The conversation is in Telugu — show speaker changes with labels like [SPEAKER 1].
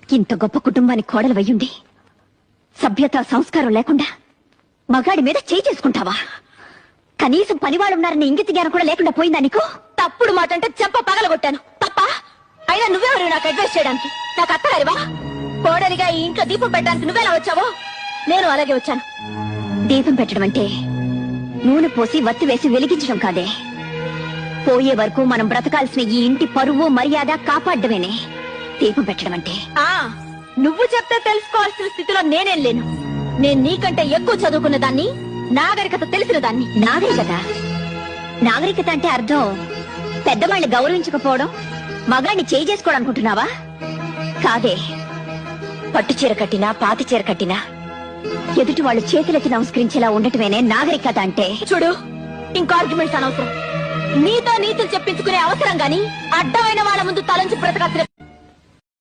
[SPEAKER 1] ఇంత గొప్ప కుటుంబానికి కోడలు వయ్యుండి సభ్యత సంస్కారం లేకుండా మగాడి మీద చేయి చేసుకుంటావా? కనీసం పనివాళ్ళున్నారని ఇంగిత జ్ఞానం కూడా లేకుండా పోయిందా నీకు? తప్పుడు మాట అంటే చెంప పగలగొట్టాను తప్ప. అయినా నువ్వెవరు నాకు అడ్వైస్ చేయడానికి? నాకు అత్తగారివా? కోడలిగా ఈ ఇంట్లో దీపం పెట్టడానికి నువ్వెలా వచ్చావో నేను అలాగే వచ్చాను. దీపం పెట్టడం అంటే నూనె పోసి వత్తి వేసి వెలిగించడం కాదే. పోయే వరకు మనం బ్రతకాల్సిన ఈ ఇంటి పరువు మర్యాద కాపాడమేనే దీపం పెట్టడం అంటే. నువ్వు చెప్తే తెలుసుకోవాల్సిన స్థితిలో నేనేం లేను. నేను నీకంటే ఎక్కువ చదువుకున్న దాన్ని, నాగరికత తెలిసిన దాన్ని. నాగరికత అంటే అర్థం పెద్దవాళ్ళని గౌరవించకపోవడం, మగాడిని చేయి చేసుకోవడం అనుకుంటున్నావా? కాదే. పట్టు చీర కట్టినా పాతి చీర కట్టినా ఎదుటి వాళ్ళు చేతులెత్తి నమస్కరించేలా ఉండటమేనే నాగరికత అంటే. చూడు, ఇంకో ఆర్గ్యుమెంట్స్ అనవసరం. నీతో నీతులు చెప్పించుకునే అవసరం గాని అడ్డమైన వాళ్ళ ముందు తలంచి బ్రతకాల్సిన